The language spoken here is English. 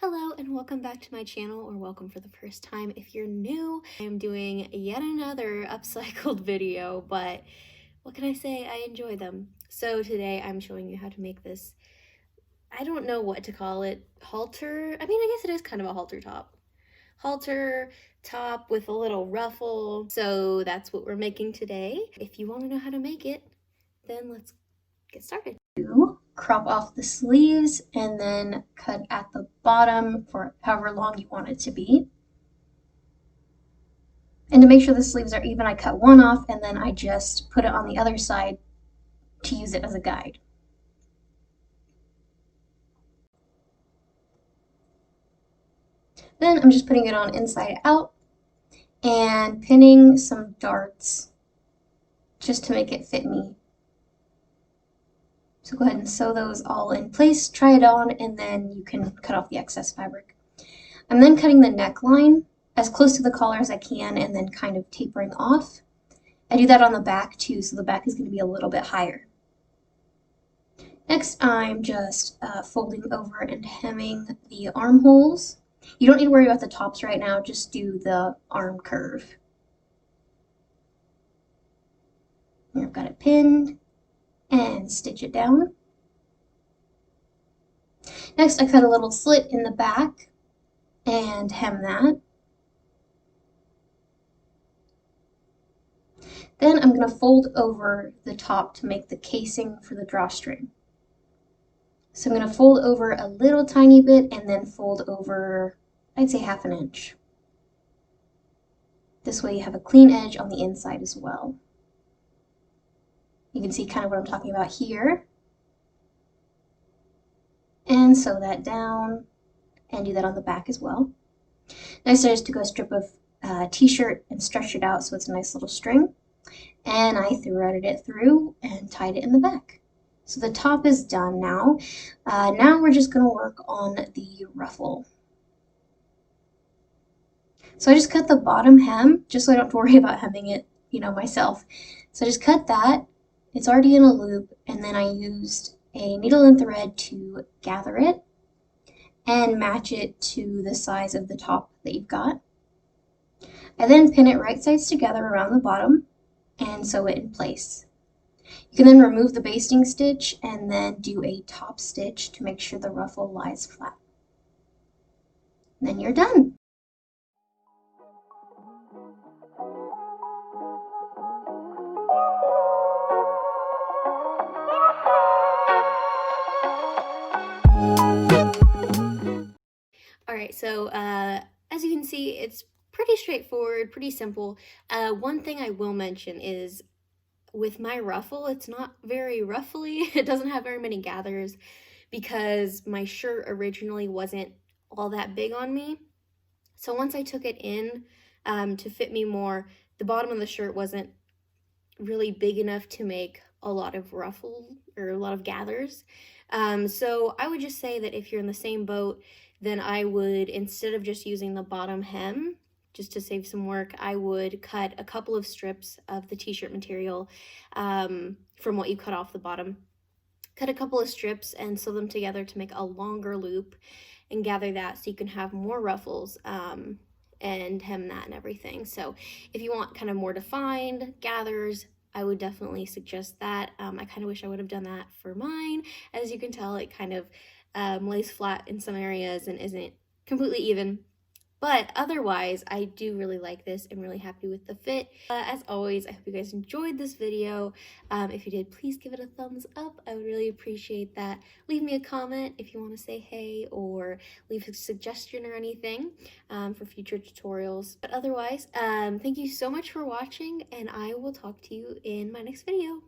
Hello and welcome back to my channel, or welcome for the first time if you're new. I am doing yet another upcycled video, but what can I say? I enjoy them. So today I'm showing you how to make this, I don't know what to call it, halter? I mean, I guess it is kind of a halter top. Halter top with a little ruffle. So that's what we're making today. If you want to know how to make it, then let's get started. Crop off the sleeves and then cut at the bottom for however long you want it to be. And to make sure the sleeves are even, I cut one off and then I just put it on the other side to use it as a guide. Then I'm just putting it on inside out and pinning some darts just to make it fit me. So go ahead and sew those all in place, try it on, and then you can cut off the excess fabric. I'm then cutting the neckline as close to the collar as I can and then kind of tapering off. I do that on the back too, so the back is going to be a little bit higher. Next, I'm just folding over and hemming the armholes. You don't need to worry about the tops right now, just do the arm curve. And I've got it pinned and stitch it down. Next, I cut a little slit in the back and hem that. Then I'm going to fold over the top to make the casing for the drawstring. So I'm going to fold over a little tiny bit and then fold over, I'd say, 1/2 inch. This way you have a clean edge on the inside as well. You can see kind of what I'm talking about here. And sew that down and do that on the back as well. Next I just took a strip of t-shirt and stretched it out so it's a nice little string. And I threaded it through and tied it in the back. So the top is done now. Now we're just going to work on the ruffle. So I just cut the bottom hem just so I don't have to worry about hemming it, myself. So I just cut that. It's already in a loop, and then I used a needle and thread to gather it and match it to the size of the top that you've got. I then pin it right sides together around the bottom and sew it in place. You can then remove the basting stitch and then do a top stitch to make sure the ruffle lies flat. And then you're done. Alright, so as you can see, it's pretty straightforward, pretty simple. One thing I will mention is with my ruffle, it's not very ruffly. It doesn't have very many gathers because my shirt originally wasn't all that big on me. So once I took it in to fit me more, the bottom of the shirt wasn't really big enough to make a lot of ruffle or a lot of gathers. So I would just say that if you're in the same boat, then I would, instead of just using the bottom hem, just to save some work, I would cut a couple of strips of the t-shirt material from what you cut off the bottom. Cut a couple of strips and sew them together to make a longer loop and gather that so you can have more ruffles and hem that and everything. So if you want kind of more defined gathers, I would definitely suggest that. I kind of wish I would have done that for mine. As you can tell, it kind of lays flat in some areas and isn't completely even. But otherwise, I do really like this. I'm really happy with the fit. As always, I hope you guys enjoyed this video. If you did, please give it a thumbs up. I would really appreciate that. Leave me a comment if you want to say hey or leave a suggestion or anything for future tutorials. But otherwise, thank you so much for watching, and I will talk to you in my next video.